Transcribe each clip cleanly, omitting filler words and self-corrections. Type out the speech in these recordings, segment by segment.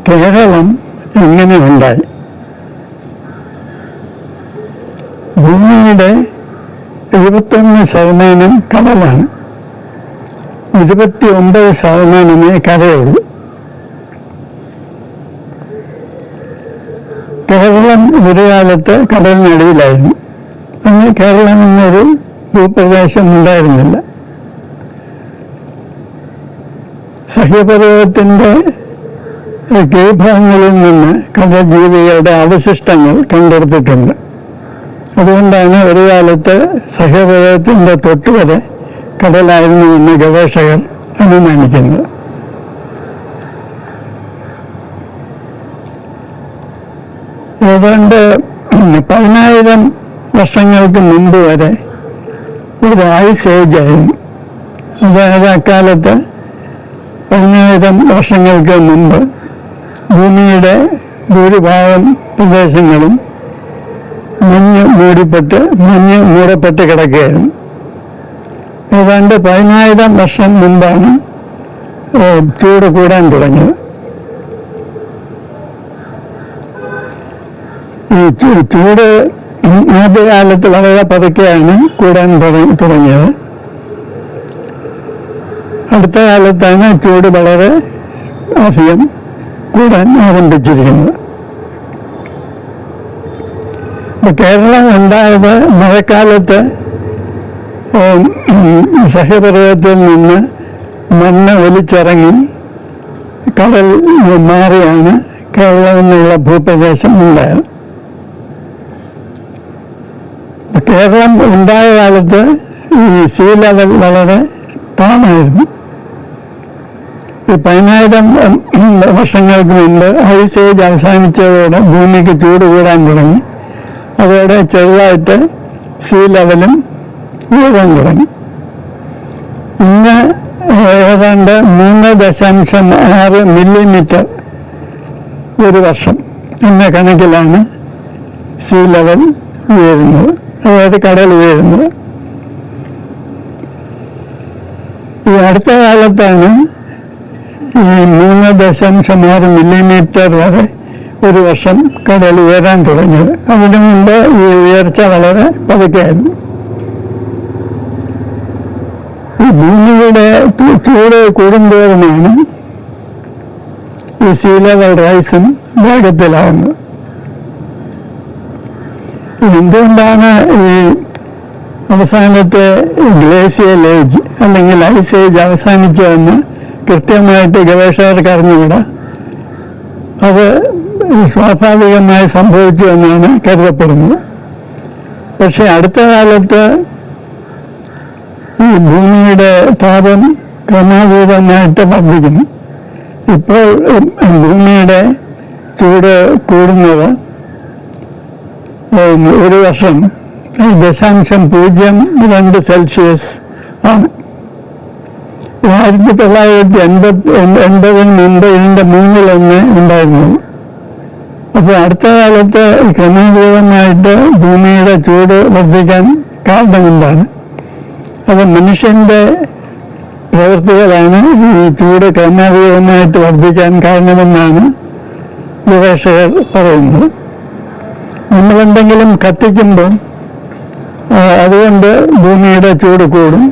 കേരളം എങ്ങനെ ഉണ്ടായി? ഭൂമിയുടെ 71% കടലാണ്, 29% കരയുള്ളൂ. കേരളം ഒരു കാലത്ത് കടലിനടിയിലായിരുന്നു. അന്ന് കേരളം എന്നൊരു ഭൂപ്രദേശം ഉണ്ടായിരുന്നില്ല. സഹ്യപർവ്വതത്തിൻ്റെ കീഴ്ഭാഗങ്ങളിൽ നിന്ന് കടൽജീവികളുടെ അവശിഷ്ടങ്ങൾ കണ്ടെടുത്തിട്ടുണ്ട്. അതുകൊണ്ടാണ് ഒരു കാലത്ത് സഹ്യപർവ്വതത്തിൻ്റെ തൊട്ടുവരെ കടലായിരുന്നുവെന്ന് ഗവേഷകർ അനുമാനിക്കുന്നത്. ഏതാണ്ട് 10,000 വർഷങ്ങൾക്ക് മുമ്പ് വരെ ഒരു ഐസ് ഏജ് ആയിരുന്നു. അതായത് അക്കാലത്ത് 10,000 വർഷങ്ങൾക്ക് മുമ്പ് ഭൂമിയുടെ ഭൂരിഭാഗം പ്രദേശങ്ങളും മഞ്ഞ് മൂടപ്പെട്ട് കിടക്കുകയായിരുന്നു. ഏതാണ്ട് 10,000 വർഷം മുമ്പാണ് ചൂട് കൂടാൻ തുടങ്ങിയത്. ഈ ചൂട് ആദ്യകാലത്ത് വളരെ പതുക്കെയാണ് കൂടാൻ തുടങ്ങിയത്. അടുത്ത കാലത്താണ് ചൂട് വളരെ അധികം കൂടാൻ ആരംഭിച്ചിരിക്കുന്നത്. കേരളം ഉണ്ടായത് മഴക്കാലത്ത് സഹ്യപർവ്വതത്തിൽ നിന്ന് മണ്ണ് ഒലിച്ചിറങ്ങി കടൽ മാറിയാണ് കേരളം എന്നുള്ള ഭൂപ്രദേശം ഉണ്ടായത്. കേരളം ഉണ്ടായ കാലത്ത് ഈ സീ ലെവൽ വളരെ താണായിരുന്നു. ഈ 10,000 വർഷങ്ങൾക്ക് മുമ്പ് ഐസ് ഏജ് അവസാനിച്ചതോടെ ഭൂമിക്ക് ചൂട് കൂടാൻ തുടങ്ങി. അതോടെ ചെറുതായിട്ട് സീ ലെവലും ഉയരാൻ തുടങ്ങി. ഇന്ന് ഏതാണ്ട് 3.6 മില്ലിമീറ്റർ ഒരു വർഷം എന്ന കണക്കിലാണ് സീ ലെവൽ ഉയരുന്നത്, അതായത് കടൽ ഉയരുന്നത്. ഈ അടുത്ത കാലത്താണ് ഈ 3.6 മില്ലിമീറ്റർ വരെ ഒരു വർഷം കടൽ ഉയരാൻ തുടങ്ങിയത്. അതിനു മുമ്പ് ഈ ഉയർച്ച വളരെ പതുക്കെയായിരുന്നു. ഈ ഭൂമിയുടെ ചൂട് കൂടുന്തോറുമാണ് ഈ സീ ലെവൽ റൈസും വേഗത്തിലാവുന്നത്. എന്തുകൊണ്ടാണ് ഈ അവസാനത്തെ ഗ്ലേഷ്യൽ ഏജ് അല്ലെങ്കിൽ ഐസ് ഏജ് അവസാനിച്ചതെന്ന് കൃത്യമായിട്ട് ഗവേഷകർക്ക് അറിഞ്ഞുകൂടാ. അത് സ്വാഭാവികമായി സംഭവിച്ചു എന്നാണ് കരുതപ്പെടുന്നത്. പക്ഷെ അടുത്ത കാലത്ത് ഈ ഭൂമിയുടെ താപം ക്രമാതീതമായിട്ട് വർദ്ധിക്കുന്നു. ഇപ്പോൾ ഭൂമിയുടെ ചൂട് കൂടുന്നത് ഒരു വർഷം 0.02 സെൽഷ്യസ് ആണ്. 1980 മുമ്പ് ഇതിൻ്റെ 1/3 ഉണ്ടായിരുന്നു. അപ്പോൾ അടുത്ത കാലത്ത് ക്രമീകൃതമായിട്ട് ഭൂമിയുടെ ചൂട് വർദ്ധിക്കാൻ കാരണം എന്താണ്? അത് മനുഷ്യൻ്റെ പ്രവൃത്തികളാണ് ഈ ചൂട് ക്രമീകൃതമായിട്ട് വർദ്ധിക്കാൻ കാരണമെന്നാണ് ഗവേഷകർ പറയുന്നത്. നമ്മളെന്തെങ്കിലും കത്തിക്കുമ്പോൾ അതുകൊണ്ട് ഭൂമിയുടെ ചൂട് കൂടും.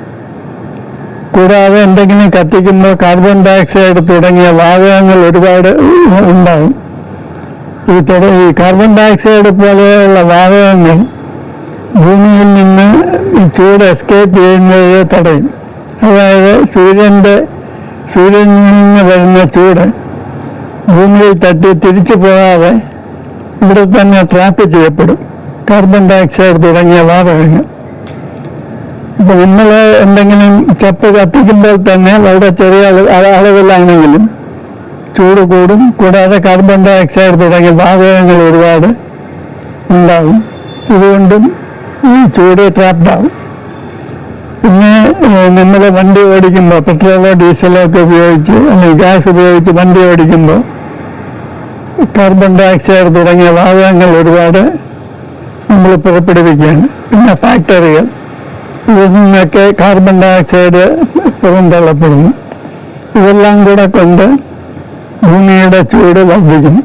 കൂടാതെ എന്തെങ്കിലും കത്തിക്കുമ്പോൾ കാർബൺ ഡയോക്സൈഡ് തുടങ്ങിയ വാതകങ്ങൾ ഒരുപാട് ഉണ്ടാകും. ഈ കാർബൺ ഡയോക്സൈഡ് പോലെയുള്ള വാതകങ്ങൾ ഭൂമിയിൽ നിന്ന് ചൂട് എസ്കേപ്പ് ചെയ്യുന്നത് തടയും. അതായത് സൂര്യനിൽ നിന്ന് വരുന്ന ചൂട് ഭൂമിയിൽ തട്ടി തിരിച്ചു പോകാതെ ഇവിടെ തന്നെ ട്രാപ്പ് ചെയ്യപ്പെടും കാർബൺ ഡയോക്സൈഡ് തുടങ്ങിയ വാതകങ്ങൾ. ഇപ്പം നമ്മൾ എന്തെങ്കിലും ചപ്പ് കത്തിക്കുമ്പോൾ തന്നെ വളരെ ചെറിയ അളവിലാണെങ്കിലും ചൂട് കൂടും. കൂടാതെ കാർബൺ ഡയോക്സൈഡ് തുടങ്ങിയ വാതകങ്ങൾ ഒരുപാട് ഉണ്ടാകും. ഇതുകൊണ്ടും ഈ ചൂട് ട്രാപ്ഡാകും. പിന്നെ നമ്മൾ വണ്ടി ഓടിക്കുമ്പോൾ പെട്രോളോ ഡീസലോ ഒക്കെ ഉപയോഗിച്ച് അല്ലെങ്കിൽ ഗ്യാസ് ഉപയോഗിച്ച് വണ്ടി ഓടിക്കുമ്പോൾ കാർബൺ ഡയോക്സൈഡ് തുടങ്ങിയ വാതകങ്ങൾ ഒരുപാട് നമ്മൾ പുറപ്പെടുവിക്കുകയാണ്. പിന്നെ ഫാക്ടറികൾ, ഇതിൽ നിന്നൊക്കെ കാർബൺ ഡയോക്സൈഡ് പുറന്തള്ളപ്പെടുന്നു. ഇതെല്ലാം കൂടെ കൊണ്ട് ഭൂമിയുടെ ചൂട് വർദ്ധിക്കും.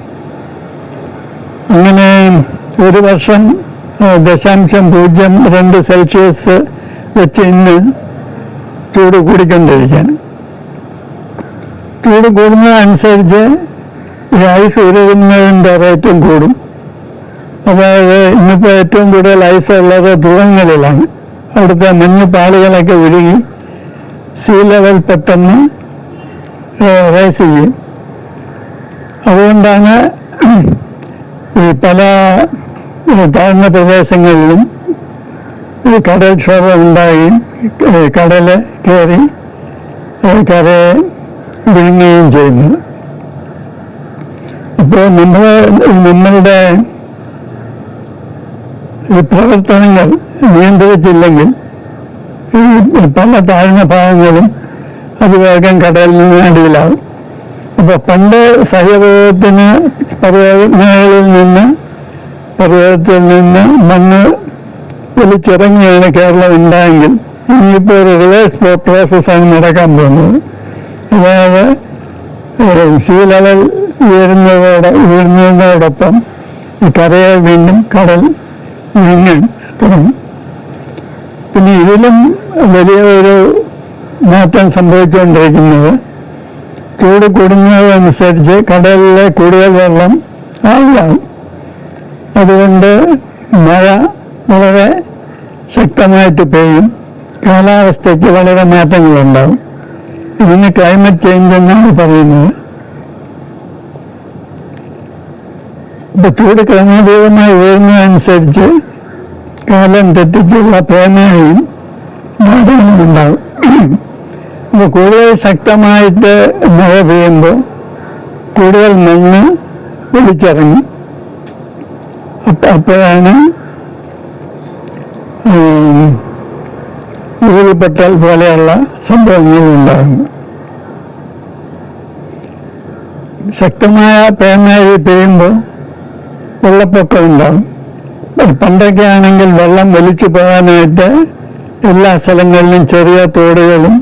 അങ്ങനെ ഒരു വർഷം 0.02 സെൽഷ്യസ് വെച്ച് ഇന്ന് ചൂട് കൂടിക്കൊണ്ടിരിക്കുകയാണ്. ചൂട് കൂടുന്നതനുസരിച്ച് ഈ ഐസ് ഉരുകുന്നതിൻ്റെ റേറ്റും കൂടും. അതായത് ഇന്നിപ്പോൾ ഏറ്റവും കൂടുതൽ ഐസ് ഉള്ളത് തുറങ്ങളിലാണ്. അവിടുത്തെ മഞ്ഞുപാളികളൊക്കെ ഉരുകി സീ ലെവൽ പെട്ടെന്ന് റൈസ് ചെയ്യും. അതുകൊണ്ടാണ് ഈ പല താഴ്ന്ന പ്രദേശങ്ങളിലും കടൽക്ഷോഭം ഉണ്ടാകുകയും കടൽ കയറി കരയെ വിഴുങ്ങുകയും ചെയ്യുന്നത്. അപ്പോൾ നമ്മളുടെ ഈ പ്രവർത്തനങ്ങൾ നിയന്ത്രിച്ചില്ലെങ്കിൽ ഈ പല താഴ്ന്ന ഭാഗങ്ങളും അതിവേഗം കടലിന് അടിയിലാവും. അപ്പോൾ പണ്ട് സഹ്യപർവ്വതത്തിന് പർവ്വതത്തിൽ നിന്ന് മണ്ണ് വലിച്ചിറങ്ങിയാണ് കേരളം ഉണ്ടായെങ്കിൽ ഇനിയിപ്പോൾ ഒരു റിവേഴ്സ് പ്രോസസ്സാണ് നടക്കാൻ പോകുന്നത്. അതായത് സീ ലെവൽ ഉയരുന്നതോടൊപ്പം ഈ കരയെ വീണ്ടും കടൽ നീങ്ങാൻ തുടങ്ങും. പിന്നെ ഇതിലും വലിയ ഒരു മാറ്റം സംഭവിച്ചുകൊണ്ടിരിക്കുന്നത് ചൂട് കൂടുന്നതനുസരിച്ച് കടലിലെ കൂടുതൽ വെള്ളം ആവിയാവും. അതുകൊണ്ട് മഴ വളരെ ശക്തമായിട്ട് പെയ്യും. കാലാവസ്ഥയ്ക്ക് വളരെ മാറ്റങ്ങളുണ്ടാകും. ഇതിന് ക്ലൈമറ്റ് ചേഞ്ച് എന്നാണ് പറയുന്നത്. ഇപ്പൊ ചൂട് ക്രമീകൃതമായി ഉയരുന്നതനുസരിച്ച് കാലം തെറ്റിച്ചുള്ള പേമാരിയും നാടുകളും ഉണ്ടാകും. അപ്പോൾ കൂടുതൽ ശക്തമായിട്ട് മഴ പെയ്യുമ്പോൾ കൂടുതൽ മണ്ണ് ഒലിച്ചിറങ്ങി. അപ്പോഴാണ് ഉരുൾപൊട്ടൽ പോലെയുള്ള സംഭവങ്ങൾ ഉണ്ടാകുന്നത്. ശക്തമായ പേമാരി പെയ്യുമ്പോൾ വെള്ളപ്പൊക്കം ഉണ്ടാകും. പണ്ടൊക്കെ ആണെങ്കിൽ വെള്ളം വലിച്ചു പോകാനായിട്ട് എല്ലാ സ്ഥലങ്ങളിലും ചെറിയ തോടുകളും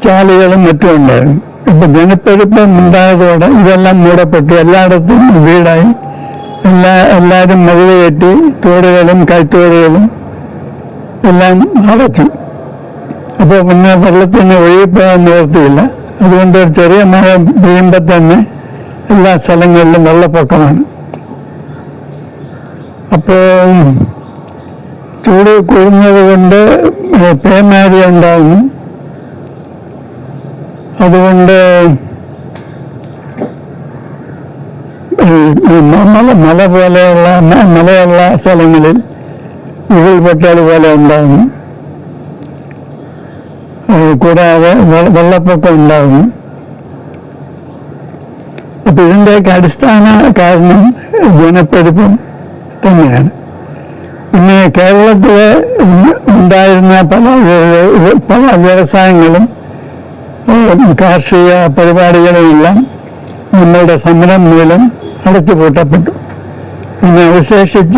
ചാലുകളും മറ്റും ഉണ്ടായിരുന്നു. ഇപ്പൊ ജനപ്പെരുപ്പം ഉണ്ടായതോടെ ഇതെല്ലാം മൂടപ്പെട്ടു. എല്ലായിടത്തും വീടായി. എല്ലാവരും മതിൽ കെട്ടി തോടുകളും കൈത്തോടുകളും എല്ലാം അടച്ചു. അപ്പോൾ പിന്നെ വെള്ളത്തിന് ഒഴുകിപ്പോകാൻ നിവർത്തിയില്ല. അതുകൊണ്ട് ഒരു ചെറിയ മഴ പെയ്യുമ്പോൾ തന്നെ എല്ലാ സ്ഥലങ്ങളിലും വെള്ളപ്പൊക്കമാണ്. അപ്പോൾ ചൂട് കൂടുന്നത് കൊണ്ട് പേമാരി ഉണ്ടാകുന്നു. അതുകൊണ്ട് മലയുള്ള സ്ഥലങ്ങളിൽ ഉരുൾപൊട്ടൽ പോലെ ഉണ്ടാകുന്നു. കൂടാതെ വെള്ളപ്പൊക്കം ഉണ്ടാകുന്നു. അപ്പൊ ഇതിൻ്റെയൊക്കെ അടിസ്ഥാന കാരണം ജനപ്പെരുപ്പം തന്നെയാണ്. പിന്നെ കേരളത്തിൽ ഉണ്ടായിരുന്ന പല വ്യവസായങ്ങളും കാർഷിക പരിപാടികളുമെല്ലാം നമ്മളുടെ സമരം മൂലം അടച്ചുപൂട്ടപ്പെട്ടു. പിന്നെ അവശേഷിച്ച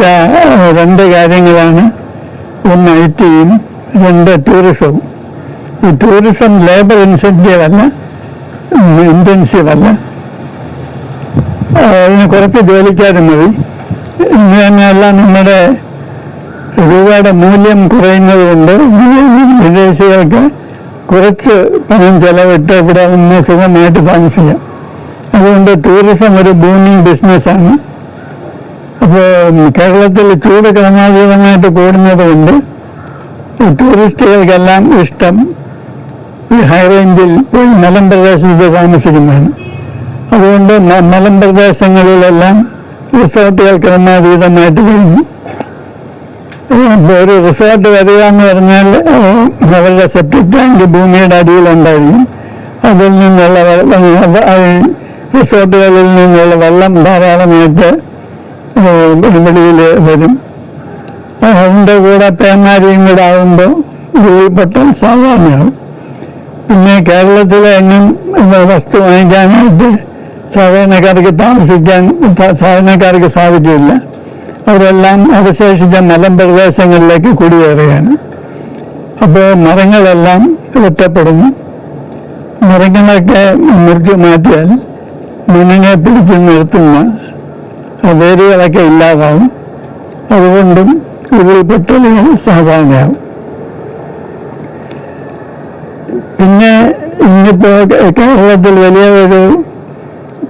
2 കാര്യങ്ങളാണ്. ഒന്ന് IT-യും 2 ടൂറിസവും. ഈ ടൂറിസം ലേബർ ഇൻസെൻറ്റീവ് അല്ല, ഇൻറ്റൻസീവ് അല്ല. അതിന് കുറച്ച് ജോലിക്കാരും മതി. ഇന്ന് തന്നെയെല്ലാം നമ്മുടെ രൂപയുടെ മൂല്യം കുറയുന്നത് കൊണ്ട് വിദേശികൾക്ക് കുറച്ച് പണം ചെലവിട്ട് ഇവിടെ നിന്ന് സുഖമായിട്ട് താമസിക്കാം. അതുകൊണ്ട് ടൂറിസം ഒരു ബൂമിങ് ബിസിനസ്സാണ്. അപ്പോൾ കേരളത്തിൽ ചൂട് ക്രമാതീതമായിട്ട് കൂടുന്നത് കൊണ്ട് ടൂറിസ്റ്റുകൾക്കെല്ലാം ഇഷ്ടം ഈ ഹൈറേഞ്ചിൽ പോയി മലമ്പ്രദേശത്ത് താമസിക്കുന്നതാണ്. അതുകൊണ്ട് മലമ്പ്രദേശങ്ങളിലെല്ലാം റിസോർട്ടുകൾ ക്രമാതീതമായിട്ട് കഴിഞ്ഞു. ഒരു റിസോർട്ട് വരിക എന്ന് പറഞ്ഞാൽ അവരുടെ സെപ്റ്റിക് ടാങ്ക് ഭൂമിയുടെ അടിയിലുണ്ടായിരിക്കും. അതിൽ നിന്നുള്ള റിസോർട്ടുകളിൽ നിന്നുള്ള വെള്ളം ധാരാളമായിട്ട് വെളിയിൽ വരും. അതിൻ്റെ കൂടെ പേമാരിയും കൂടെ ആകുമ്പോൾ ഉരുൾപൊട്ടൽ സാധാരണയാകും. പിന്നെ കേരളത്തിലെ എങ്ങും വസ്തു വാങ്ങിക്കാനായിട്ട് സാധാരണക്കാർക്ക് സാധിക്കില്ല. അവരെല്ലാം അവശേഷിച്ച മരങ്ങളൊക്കെ മുറിച്ച് മാറ്റിയാൽ മണ്ണിനെ പിടിച്ച് നിർത്തുന്ന വേരുകളൊക്കെ ഇല്ലാതാവും. അതുകൊണ്ടും ഉരുൾപൊട്ടലുകൾ സാധാരണയാവും. പിന്നെ ഇന്നിപ്പോ കേരളത്തിൽ വലിയ ഒരു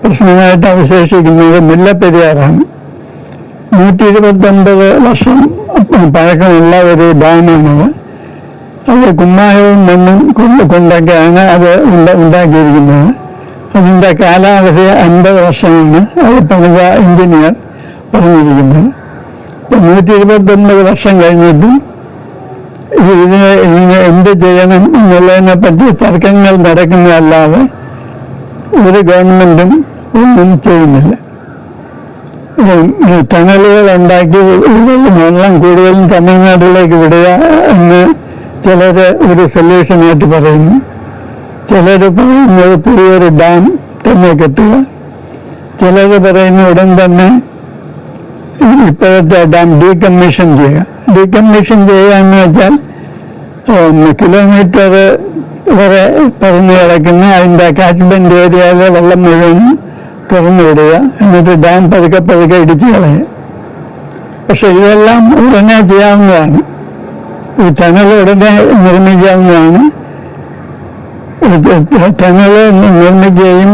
പ്രശ്നമായിട്ട് അവശേഷിക്കുന്നത് മുല്ലപ്പെരിയാറാണ്. 129 വർഷം പഴക്കമുള്ള ഒരു ഡാമാണത്. അത് കുമ്മായവും മണ്ണും കൊണ്ടൊക്കെയാണ് അത് ഉണ്ടാക്കിയിരിക്കുന്നത്. അതിൻ്റെ കാലാവധി 50 വർഷമാണ് അത് പണിത എഞ്ചിനീയർ പറഞ്ഞിരിക്കുന്നത്. 129 വർഷം കഴിഞ്ഞിട്ടും ഇതിനെ എന്ത് ചെയ്യണം എന്നുള്ളതിനെ പറ്റി തർക്കങ്ങൾ നടക്കുന്നതല്ലാതെ ഒരു ഗവൺമെൻറ്റും ഒന്നും ചെയ്യുന്നില്ല. ടണലുകൾ ഉണ്ടാക്കി വെള്ളം കൂടുതലും തമിഴ്നാട്ടിലേക്ക് വിടുക എന്ന് ചിലർ ഒരു സൊല്യൂഷനായിട്ട് പറയുന്നു. ചിലർ പറയുന്നത് പുതിയൊരു ഡാം തന്നെ കെട്ടുക. ചിലർ പറയുന്ന ഉടൻ തന്നെ ഇപ്പോഴത്തെ ഡാം ഡീകമ്മീഷൻ ചെയ്യുക. ഡീകമ്മീഷൻ ചെയ്യുക എന്ന് വെച്ചാൽ കിലോമീറ്റർ വരെ പറന്ന് കിടക്കുന്ന അതിൻ്റെ കാച്ച്മെന്റ് ഏരിയയിലെ വെള്ളം മുഴുവൻ തുറന്നു വിടുക. എന്നിട്ട് ഡാം പതുക്കെ പതുക്കെ ഇടിച്ചു കളയുക. പക്ഷെ ഇതെല്ലാം ഉടനെ ചെയ്യാവുന്നതാണ്. ഈ ടണൽ ഉടനെ നിർമ്മിക്കാവുന്നതാണ്. ടണൽ നിർമ്മിക്കുകയും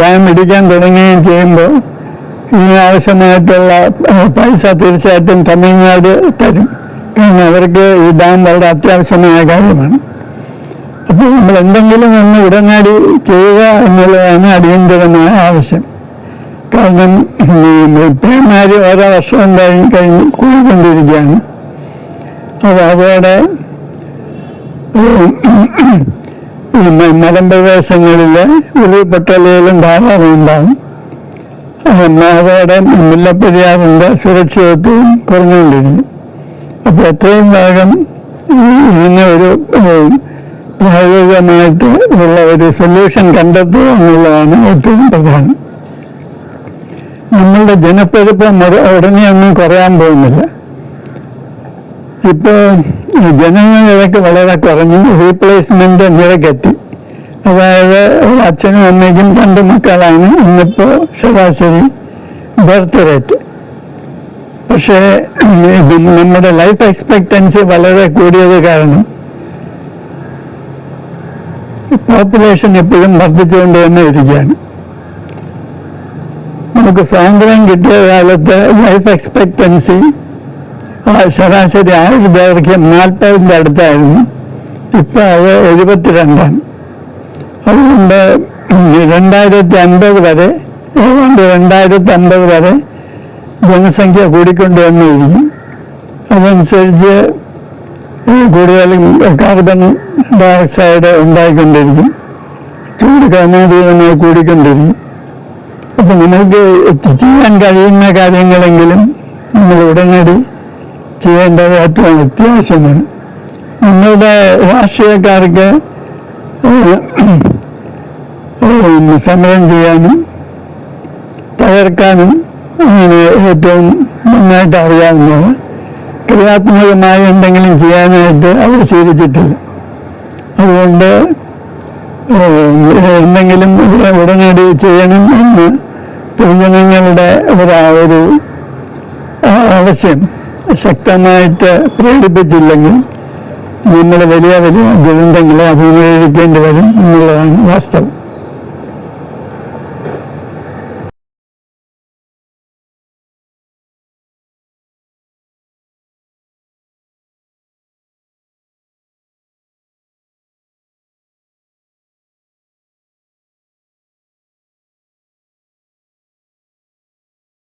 ഡാം ഇടിക്കാൻ തുടങ്ങുകയും ചെയ്യുമ്പോൾ ഇതിനാവശ്യമായിട്ടുള്ള പൈസ തീർച്ചയായിട്ടും തമിഴ്നാട് തരും. കാരണം അവർക്ക് ഈ ഡാം വളരെ അത്യാവശ്യമായ കാര്യമാണ്. അപ്പോൾ നമ്മൾ എന്തെങ്കിലും ഒന്ന് ഉടനടി ചെയ്യുക എന്നുള്ളതാണ് അടിയന്തരമായ ആവശ്യം. കാരണം പേമാരി ഓരോ വർഷവും കഴിഞ്ഞ് കൂടിക്കൊണ്ടിരിക്കുകയാണ്. അപ്പോൾ അതോടെ മലമ്പ്രദേശങ്ങളിൽ ഉരുൾപൊട്ടലുകളും ധാരാളം ഉണ്ടാകും. അതോടെ മുല്ലപ്പെരിയാറിൻ്റെ സുരക്ഷിതത്വവും കുറഞ്ഞുകൊണ്ടിരിക്കും. അപ്പോൾ എത്രയും വേഗം ഇതിന് ഒരു പ്രായോഗികമായിട്ട് ഉള്ള ഒരു സൊല്യൂഷൻ കണ്ടെത്തുക എന്നുള്ളതാണ് ഏറ്റവും പ്രധാനം. നമ്മളുടെ ജനപ്പെരുപ്പം ഉടനെ ഒന്നും കുറയാൻ പോകുന്നില്ല. ഇപ്പോൾ ജനന നിരക്ക് വളരെ കുറഞ്ഞു. റീപ്ലേസ്മെന്റ് നിരക്കെത്തി. അതായത് അച്ഛനും അമ്മയ്ക്കും 2 മക്കളാണ് ഇന്നിപ്പോൾ ശരാശരി ബർത്ത് റേറ്റ്. പക്ഷേ നമ്മുടെ ലൈഫ് എക്സ്പെക്റ്റൻസി വളരെ കൂടിയത് കാരണം പോപ്പുലേഷൻ എപ്പോഴും വർദ്ധിച്ചുകൊണ്ട് തന്നെ ഇരിക്കുകയാണ്. നമുക്ക് സ്വാതന്ത്ര്യം കിട്ടിയ കാലത്ത് ലൈഫ് എക്സ്പെക്റ്റൻസി ശരാശരി ആയുർദൈർഘ്യം 40ന്റെ അടുത്തായിരുന്നു. ഇപ്പം അത് 72ആണ്. അതുകൊണ്ട് 2050 വരെ ഏതാണ്ട് 2050 വരെ ജനസംഖ്യ കൂടിക്കൊണ്ട് തന്നെയിരിക്കും. അതനുസരിച്ച് കൂടുതലും കാർബൺ ഡയോക്സൈഡ് ഉണ്ടായിക്കൊണ്ടിരിക്കും. ചൂട് ക്രമാതീതമായി കൂടിക്കൊണ്ടിരിക്കും. അപ്പം നമുക്ക് ചെയ്യാൻ കഴിയുന്ന കാര്യങ്ങളെങ്കിലും നമ്മൾ ഉടനടി ചെയ്യേണ്ടത് ഏറ്റവും അത്യാവശ്യമാണ്. നമ്മളുടെ രാഷ്ട്രീയക്കാർക്ക് സമരം ചെയ്യാനും തകർക്കാനും അങ്ങനെ ഏറ്റവും നന്നായിട്ട് അറിയാവുന്നത്. ക്രിയാത്മകമായി എന്തെങ്കിലും ചെയ്യാനായിട്ട് അവർ ശീലിച്ചിട്ടില്ല. അതുകൊണ്ട് എന്തെങ്കിലും ഉടനടി ചെയ്യണം എന്ന് പൊതുജനങ്ങളുടെ ഒരു ആവശ്യം ശക്തമായിട്ട് പ്രകടിപ്പിച്ചില്ലെങ്കിൽ നമ്മൾ വലിയ വലിയ ദുരന്തങ്ങളെ അഭിമുഖീകരിക്കേണ്ടി വരും എന്നുള്ളതാണ് വാസ്തവം.